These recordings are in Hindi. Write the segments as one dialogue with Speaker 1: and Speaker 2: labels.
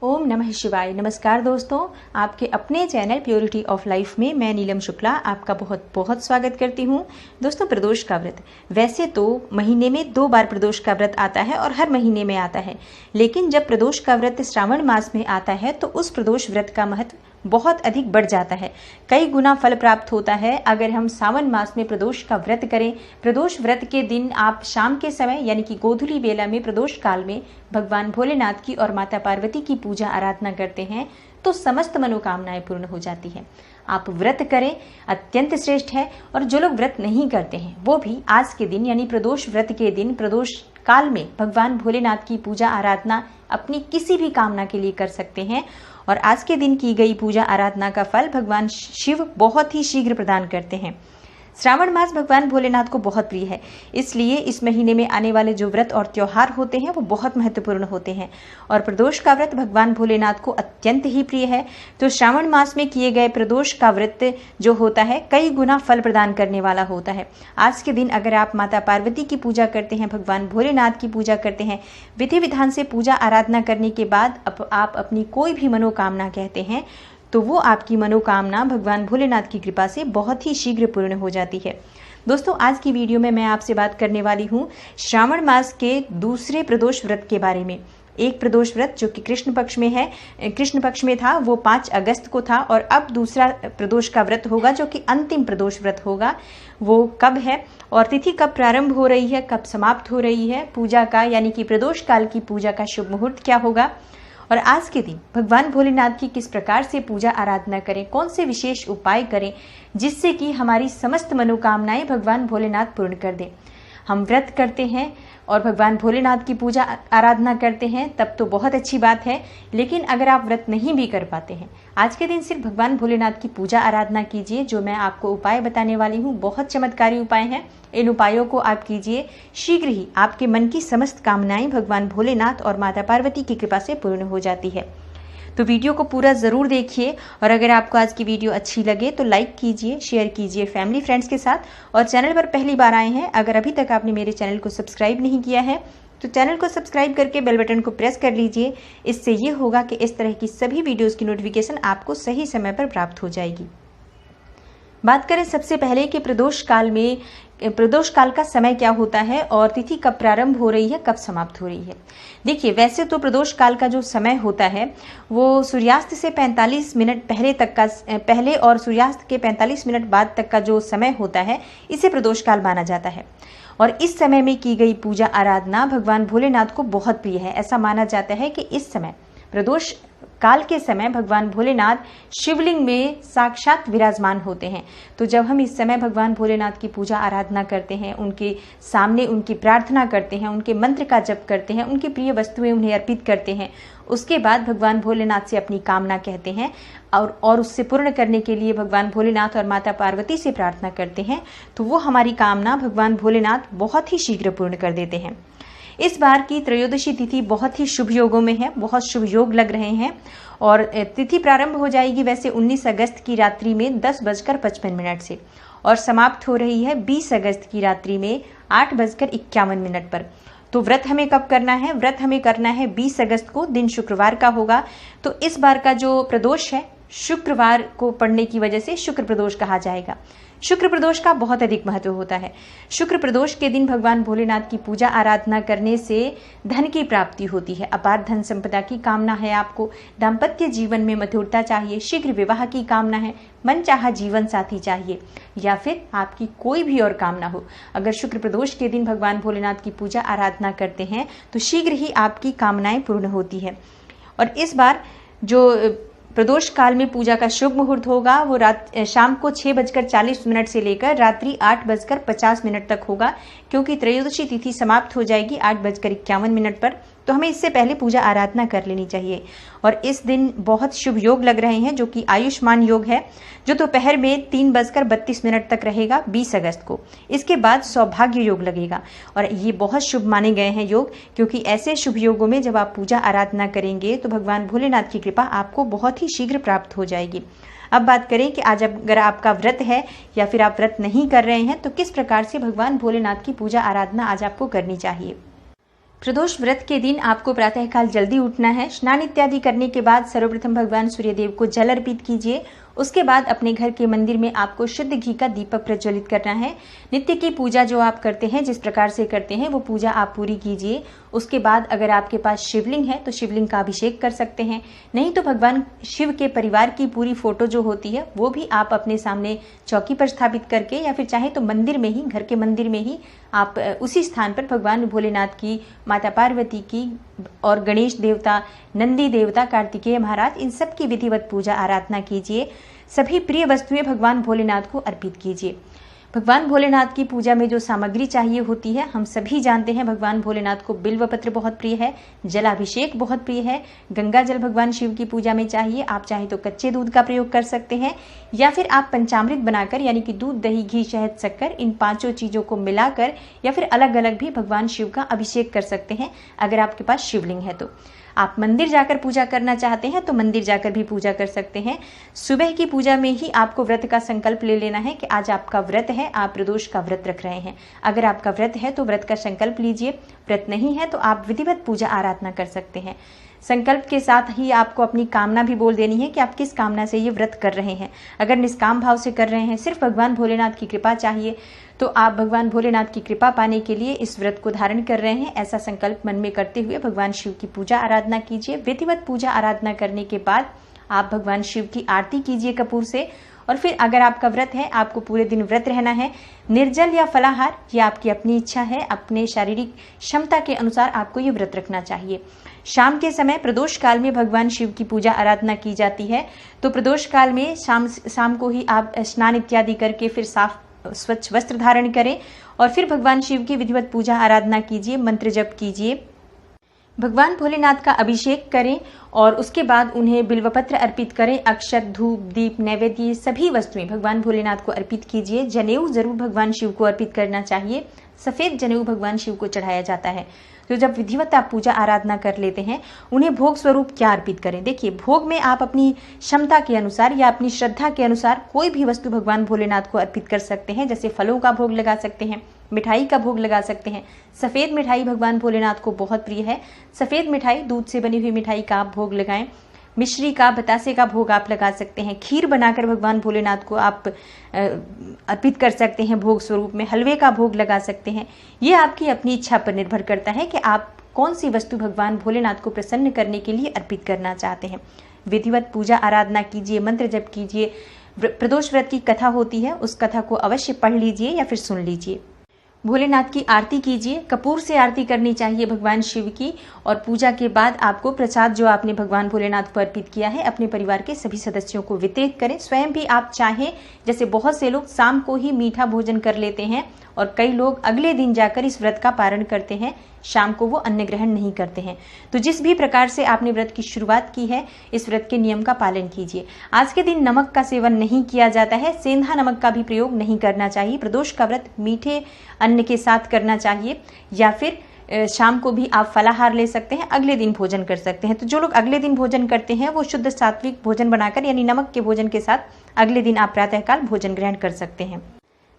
Speaker 1: ओम नमः शिवाय। नमस्कार दोस्तों, आपके अपने चैनल प्योरिटी ऑफ लाइफ में मैं नीलम शुक्ला आपका बहुत बहुत स्वागत करती हूँ। दोस्तों, प्रदोष का व्रत वैसे तो महीने में 2 बार प्रदोष का व्रत आता है और हर महीने में आता है, लेकिन जब प्रदोष का व्रत श्रावण मास में आता है तो उस प्रदोष व्रत का महत्व बहुत अधिक बढ़ जाता है। कई गुना फल प्राप्त होता है अगर हम सावन मास में प्रदोष का व्रत करें। प्रदोष व्रत के दिन आप शाम के समय यानी कि गोधूली बेला में प्रदोष काल में भगवान भोलेनाथ की और माता पार्वती की पूजा आराधना करते हैं तो समस्त मनोकामनाएं पूर्ण हो जाती हैं। आप व्रत करें, अत्यंत श्रेष्ठ है। और जो लोग व्रत नहीं करते हैं वो भी आज के दिन यानी प्रदोष व्रत के दिन प्रदोष काल में भगवान भोलेनाथ की पूजा आराधना अपनी किसी भी कामना के लिए कर सकते हैं। और आज के दिन की गई पूजा आराधना का फल भगवान शिव बहुत ही शीघ्र प्रदान करते हैं। श्रावण मास भगवान भोलेनाथ को बहुत प्रिय है, इसलिए इस महीने में आने वाले जो व्रत और त्योहार होते हैं वो बहुत महत्वपूर्ण होते हैं। और प्रदोष का व्रत भगवान भोलेनाथ को अत्यंत ही प्रिय है। तो श्रावण मास में किए गए प्रदोष का व्रत जो होता है कई गुना फल प्रदान करने वाला होता है। आज के दिन अगर आप माता पार्वती की पूजा करते हैं, भगवान भोलेनाथ की पूजा करते हैं, विधि विधान से पूजा आराधना करने के बाद आप अपनी कोई भी मनोकामना कहते हैं तो वो आपकी मनोकामना भगवान भोलेनाथ की कृपा से बहुत ही शीघ्र पूर्ण हो जाती है। दोस्तों, आज की वीडियो में मैं आपसे बात करने वाली हूँ श्रावण मास के दूसरे प्रदोष व्रत के बारे में। एक प्रदोष व्रत जो कि कृष्ण पक्ष में है, कृष्ण पक्ष में था, वो 5 अगस्त को था। और अब दूसरा प्रदोष का व्रत होगा जो कि अंतिम प्रदोष व्रत होगा। वो कब है और तिथि कब प्रारंभ हो रही है, कब समाप्त हो रही है, पूजा का यानी कि प्रदोष काल की पूजा का शुभ मुहूर्त क्या होगा, और आज के दिन भगवान भोलेनाथ की किस प्रकार से पूजा आराधना करें, कौन से विशेष उपाय करें जिससे कि हमारी समस्त मनोकामनाएं भगवान भोलेनाथ पूर्ण कर दें। हम व्रत करते हैं और भगवान भोलेनाथ की पूजा आराधना करते हैं तब तो बहुत अच्छी बात है, लेकिन अगर आप व्रत नहीं भी कर पाते हैं, आज के दिन सिर्फ भगवान भोलेनाथ की पूजा आराधना कीजिए। जो मैं आपको उपाय बताने वाली हूँ बहुत चमत्कारी उपाय हैं। इन उपायों को आप कीजिए, शीघ्र ही आपके मन की समस्त कामनाएं भगवान भोलेनाथ और माता पार्वती की कृपा से पूर्ण हो जाती है। तो वीडियो को पूरा ज़रूर देखिए और अगर आपको आज की वीडियो अच्छी लगे तो लाइक कीजिए, शेयर कीजिए फैमिली फ्रेंड्स के साथ। और चैनल पर पहली बार आए हैं, अगर अभी तक आपने मेरे चैनल को सब्सक्राइब नहीं किया है तो चैनल को सब्सक्राइब करके बेल बटन को प्रेस कर लीजिए। इससे ये होगा कि इस तरह की सभी वीडियोज़ की नोटिफिकेशन आपको सही समय पर प्राप्त हो जाएगी। बात करें सबसे पहले कि प्रदोष काल का समय क्या होता है और तिथि कब प्रारंभ हो रही है, कब समाप्त हो रही है। देखिए, वैसे तो प्रदोष काल का जो समय होता है वो सूर्यास्त से 45 मिनट पहले और सूर्यास्त के 45 मिनट बाद तक का जो समय होता है इसे प्रदोष काल माना जाता है। और इस समय में की गई पूजा आराधना भगवान भोलेनाथ को बहुत प्रिय है। ऐसा माना जाता है कि इस समय प्रदोष काल के समय भगवान भोलेनाथ शिवलिंग में साक्षात विराजमान होते हैं। तो जब हम इस समय भगवान भोलेनाथ की पूजा आराधना करते हैं, उनके सामने उनकी प्रार्थना करते हैं, उनके मंत्र का जप करते हैं, उनकी प्रिय वस्तुएं उन्हें अर्पित करते हैं, उसके बाद भगवान भोलेनाथ से अपनी कामना कहते हैं और उससे पूर्ण करने के लिए भगवान भोलेनाथ और माता पार्वती से प्रार्थना करते हैं, तो वो हमारी कामना भगवान भोलेनाथ बहुत ही शीघ्र पूर्ण कर देते हैं। इस बार की त्रयोदशी तिथि बहुत ही शुभ योगों में है, बहुत शुभ योग लग रहे हैं। और तिथि प्रारंभ हो जाएगी वैसे 19 अगस्त की रात्रि में 10:55 से और समाप्त हो रही है 20 अगस्त की रात्रि में 8:51 पर। तो व्रत हमें कब करना है? व्रत हमें करना है 20 अगस्त को, दिन शुक्रवार का होगा। तो इस बार का जो प्रदोष है शुक्रवार को पड़ने की वजह से शुक्र प्रदोष कहा जाएगा। शुक्र प्रदोष का बहुत अधिक महत्व होता है। शुक्र प्रदोष के दिन भगवान भोलेनाथ की पूजा आराधना करने से धन की प्राप्ति होती है, अपार धन संपदा की कामना है आपको, दाम्पत्य जीवन में मधुरता चाहिए, शीघ्र विवाह की कामना है, मनचाहा जीवन साथी चाहिए, या फिर आपकी कोई भी और कामना हो। अगर शुक्र प्रदोष के दिन भगवान भोलेनाथ की पूजा आराधना करते हैं तो शीघ्र ही आपकी कामनाएं पूर्ण होती है। और इस बार जो प्रदोष काल में पूजा का शुभ मुहूर्त होगा वो शाम को 6:40 से लेकर रात्रि 8:50 तक होगा, क्योंकि त्रयोदशी तिथि समाप्त हो जाएगी 8:51 पर। तो हमें इससे पहले पूजा आराधना कर लेनी चाहिए। और इस दिन बहुत शुभ योग लग रहे हैं जो कि आयुष्मान योग है, जो दोपहर में 3:32 तक रहेगा 20 अगस्त को। इसके बाद सौभाग्य योग लगेगा और ये बहुत शुभ माने गए हैं योग, क्योंकि ऐसे शुभ योगों में जब आप पूजा आराधना करेंगे तो भगवान भोलेनाथ की कृपा आपको बहुत ही शीघ्र प्राप्त हो जाएगी। अब बात करें कि आज अगर आपका व्रत है या फिर आप व्रत नहीं कर रहे हैं तो किस प्रकार से भगवान भोलेनाथ की पूजा आराधना आज आपको करनी चाहिए। प्रदोष व्रत के दिन आपको प्रातःकाल जल्दी उठना है। स्नान इत्यादि करने के बाद सर्वप्रथम भगवान सूर्यदेव को जल अर्पित कीजिए। उसके बाद अपने घर के मंदिर में आपको शुद्ध घी का दीपक प्रज्वलित करना है। नित्य की पूजा जो आप करते हैं, जिस प्रकार से करते हैं, वो पूजा आप पूरी कीजिए। उसके बाद अगर आपके पास शिवलिंग है तो शिवलिंग का अभिषेक कर सकते हैं, नहीं तो भगवान शिव के परिवार की पूरी फोटो जो होती है वो भी आप अपने सामने चौकी पर स्थापित करके, या फिर चाहे तो मंदिर में ही, घर के मंदिर में ही आप उसी स्थान पर भगवान भोलेनाथ की, माता पार्वती की और गणेश देवता, नंदी देवता, कार्तिकेय महाराज, इन सब की विधिवत पूजा आराधना कीजिए। सभी प्रिय वस्तुएं भगवान भोलेनाथ को अर्पित कीजिए। भगवान भोलेनाथ की पूजा में जो सामग्री चाहिए होती है, हम सभी जानते हैं भगवान भोलेनाथ को बिल्व पत्र बहुत प्रिय है, जलाभिषेक बहुत प्रिय है, गंगा जल भगवान शिव की पूजा में चाहिए। आप चाहे तो कच्चे दूध का प्रयोग कर सकते हैं, या फिर आप पंचामृत बनाकर, यानी कि दूध, दही, घी, शहद, शक्कर, इन पांचों चीजों को मिलाकर या फिर अलग अलग भी भगवान शिव का अभिषेक कर सकते हैं। अगर आपके पास शिवलिंग है तो आप मंदिर जाकर पूजा करना चाहते हैं तो मंदिर जाकर भी पूजा कर सकते हैं। सुबह की पूजा में ही आपको व्रत का संकल्प ले लेना है कि आज आपका व्रत है, आप प्रदोष का व्रत रख रहे हैं। अगर आपका व्रत है तो व्रत का संकल्प लीजिए, व्रत नहीं है तो आप विधिवत पूजा आराधना कर सकते हैं। संकल्प के साथ ही आपको अपनी कामना भी बोल देनी है कि आप किस कामना से ये व्रत कर रहे हैं। अगर निष्काम भाव से कर रहे हैं, सिर्फ भगवान भोलेनाथ की कृपा चाहिए, तो आप भगवान भोलेनाथ की कृपा पाने के लिए इस व्रत को धारण कर रहे हैं, ऐसा संकल्प मन में करते हुए भगवान शिव की पूजा आराधना कीजिए। विधिवत पूजा आराधना करने के बाद आप भगवान शिव की आरती कीजिए कपूर से। और फिर अगर आपका व्रत है, आपको पूरे दिन व्रत रहना है, निर्जल या फलाहार, ये आपकी अपनी इच्छा है, अपने शारीरिक क्षमता के अनुसार आपको ये व्रत रखना चाहिए। शाम के समय प्रदोष काल में भगवान शिव की पूजा आराधना की जाती है, तो प्रदोष काल में शाम को ही आप स्नान इत्यादि करके फिर साफ स्वच्छ वस्त्र धारण करें और फिर भगवान शिव की विधिवत पूजा आराधना कीजिए, मंत्र जप कीजिए, भगवान भोलेनाथ का अभिषेक करें और उसके बाद उन्हें बिल्वपत्र अर्पित करें। अक्षत, धूप, दीप, नैवेद्य, सभी वस्तुएं भगवान भोलेनाथ को अर्पित कीजिए। जनेऊ जरूर भगवान शिव को अर्पित करना चाहिए। सफेद जनेऊ भगवान शिव को चढ़ाया जाता है। तो जब विधिवत आप पूजा आराधना कर लेते हैं, उन्हें भोग स्वरूप क्या अर्पित करें? देखिए, भोग में आप अपनी क्षमता के अनुसार या अपनी श्रद्धा के अनुसार कोई भी वस्तु भगवान भोलेनाथ को अर्पित कर सकते हैं। जैसे फलों का भोग लगा सकते हैं, मिठाई का भोग लगा सकते हैं। सफेद मिठाई भगवान भोलेनाथ को बहुत प्रिय है। सफेद मिठाई, दूध से बनी हुई मिठाई का आप भोग लगाएं। मिश्री का, बतासे का भोग आप लगा सकते हैं। खीर बनाकर भगवान भोलेनाथ को आप अर्पित कर सकते हैं भोग स्वरूप में। हलवे का भोग लगा सकते हैं। ये आपकी अपनी इच्छा पर निर्भर करता है कि आप कौन सी वस्तु भगवान भोलेनाथ को प्रसन्न करने के लिए अर्पित करना चाहते हैं। विधिवत पूजा आराधना कीजिए, मंत्र जप कीजिए। प्रदोष व्रत की कथा होती है, उस कथा को अवश्य पढ़ लीजिए या फिर सुन लीजिए। भोलेनाथ की आरती कीजिए। कपूर से आरती करनी चाहिए भगवान शिव की। और पूजा के बाद आपको प्रसाद जो आपने भगवान भोलेनाथ को अर्पित किया है, अपने परिवार के सभी सदस्यों को वितरित करें। स्वयं भी आप चाहें, जैसे बहुत से लोग शाम को ही मीठा भोजन कर लेते हैं और कई लोग अगले दिन जाकर इस व्रत का पारण करते हैं, शाम को वो अन्न ग्रहण नहीं करते हैं। तो जिस भी प्रकार से आपने व्रत की शुरुआत की है, इस व्रत के नियम का पालन कीजिए। आज के दिन नमक का सेवन नहीं किया जाता है, सेंधा नमक का भी प्रयोग नहीं करना चाहिए। प्रदोष का व्रत मीठे अन्न के साथ करना चाहिए, या फिर शाम को भी आप फलाहार ले सकते हैं, अगले दिन भोजन कर सकते हैं। तो जो लोग अगले दिन भोजन करते हैं, वो शुद्ध सात्विक भोजन बनाकर, यानी नमक के भोजन के साथ अगले दिन आप प्रातःकाल भोजन ग्रहण कर सकते हैं।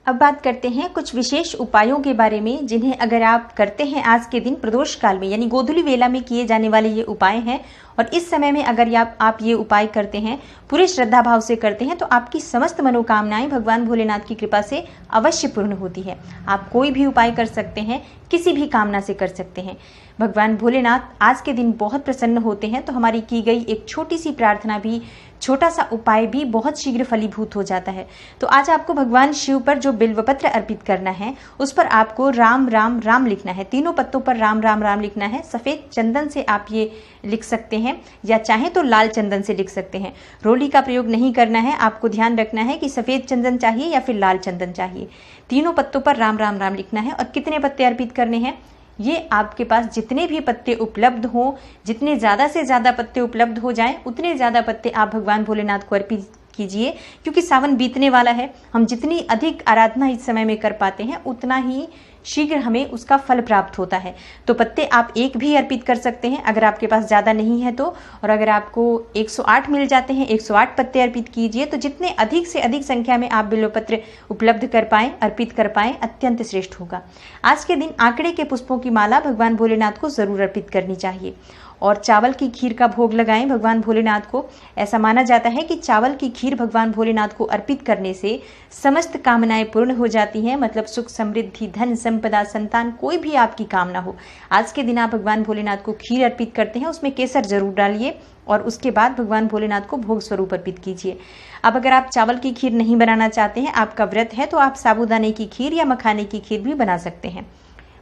Speaker 1: अब बात करते हैं कुछ विशेष उपायों के बारे में, जिन्हें अगर आप करते हैं आज के दिन प्रदोष काल में, यानी गोधूली वेला में किए जाने वाले ये उपाय हैं। और इस समय में अगर आप ये उपाय करते हैं, पूरे श्रद्धा भाव से करते हैं, तो आपकी समस्त मनोकामनाएं भगवान भोलेनाथ की कृपा से अवश्य पूर्ण होती है। आप कोई भी उपाय कर सकते हैं, किसी भी कामना से कर सकते हैं। भगवान भोलेनाथ आज के दिन बहुत प्रसन्न होते हैं। तो हमारी की गई एक छोटी सी प्रार्थना भी, छोटा सा उपाय भी बहुत शीघ्र फलीभूत हो जाता है। तो आज आपको भगवान शिव पर जो बिल्वपत्र अर्पित करना है, उस पर आपको राम राम राम लिखना है। तीनों पत्तों पर राम राम राम लिखना है। सफेद चंदन से आप ये लिख सकते हैं, या चाहे तो लाल चंदन से लिख सकते हैं। रोली का प्रयोग नहीं करना है। आपको ध्यान रखना है कि सफेद चंदन चाहिए या फिर लाल चंदन चाहिए। तीनों पत्तों पर राम राम राम लिखना है। और कितने पत्ते अर्पित करने हैं? ये आपके पास जितने भी पत्ते उपलब्ध हों, जितने ज़्यादा से ज़्यादा पत्ते उपलब्ध हो जाएं, उतने ज़्यादा पत्ते आप भगवान भोलेनाथ को अर्पित कीजिए। क्योंकि सावन बीतने वाला है, हम जितनी अधिक आराधना इस समय में कर पाते हैं, उतना ही शीघ्र हमें उसका फल प्राप्त होता है। तो पत्ते आप एक भी अर्पित कर सकते हैं अगर आपके पास ज़्यादा नहीं है तो, और अगर आपको 108 मिल जाते हैं 108 पत्ते अर्पित कीजिए। तो जितने अधिक से अधिक संख्या में आप बिल्वपत्र उपलब्ध कर पाएं, अर्पित कर पाएं, अत्यंत श्रेष्ठ होगा। आज के दिन आंकड़े के पुष्पों की माला भगवान भोलेनाथ को जरूर अर्पित करनी चाहिए और चावल की खीर का भोग लगाएं भगवान भोलेनाथ को। ऐसा माना जाता है कि चावल की खीर भगवान भोलेनाथ को अर्पित करने से समस्त कामनाएं पूर्ण हो जाती हैं, मतलब सुख समृद्धि, धन संपदा, संतान, कोई भी आपकी कामना हो। आज के दिन आप भगवान भोलेनाथ को खीर अर्पित करते हैं, उसमें केसर जरूर डालिए और उसके बाद भगवान भोलेनाथ को भोग स्वरूप अर्पित कीजिए। अब अगर आप चावल की खीर नहीं बनाना चाहते हैं, आपका व्रत है, तो आप साबूदाने की खीर या मखाने की खीर भी बना सकते हैं।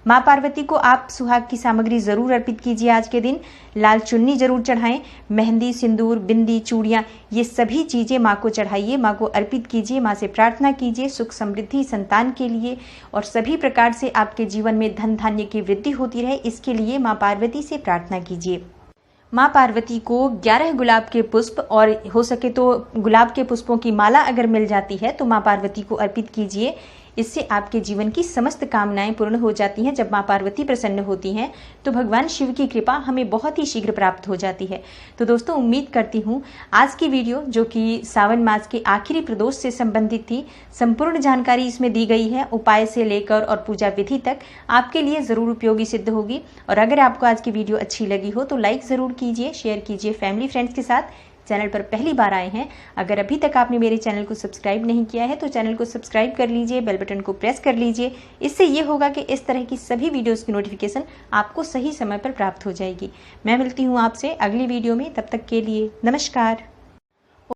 Speaker 1: माँ पार्वती को आप सुहाग की सामग्री जरूर अर्पित कीजिए। आज के दिन लाल चुन्नी जरूर चढ़ाएं, मेहंदी, सिंदूर, बिंदी, चूड़ियाँ, ये सभी चीज़ें माँ को चढ़ाइए, माँ को अर्पित कीजिए, माँ से प्रार्थना कीजिए सुख समृद्धि संतान के लिए और सभी प्रकार से आपके जीवन में धन धान्य की वृद्धि होती रहे, इसके लिए माँ पार्वती से प्रार्थना कीजिए। माँ पार्वती को 11 गुलाब के पुष्प और हो सके तो गुलाब के पुष्पों की माला अगर मिल जाती है तो माँ पार्वती को अर्पित कीजिए। इससे आपके जीवन की समस्त कामनाएं पूर्ण हो जाती हैं। जब माँ पार्वती प्रसन्न होती हैं तो भगवान शिव की कृपा हमें बहुत ही शीघ्र प्राप्त हो जाती है। तो दोस्तों, उम्मीद करती हूँ आज की वीडियो, जो कि सावन मास के आखिरी प्रदोष से संबंधित थी, संपूर्ण जानकारी इसमें दी गई है, उपाय से लेकर और पूजा विधि तक, आपके लिए ज़रूर उपयोगी सिद्ध होगी। और अगर आपको आज की वीडियो अच्छी लगी हो तो लाइक ज़रूर कीजिए, शेयर कीजिए फैमिली फ्रेंड्स के साथ। चैनल पर पहली बार आए हैं, अगर अभी तक आपने मेरे चैनल को सब्सक्राइब नहीं किया है तो चैनल को सब्सक्राइब कर लीजिए, बेल बटन को प्रेस कर लीजिए। इससे ये होगा कि इस तरह की सभी वीडियोस की नोटिफिकेशन आपको सही समय पर प्राप्त हो जाएगी। मैं मिलती हूँ आपसे अगली वीडियो में, तब तक के लिए नमस्कार।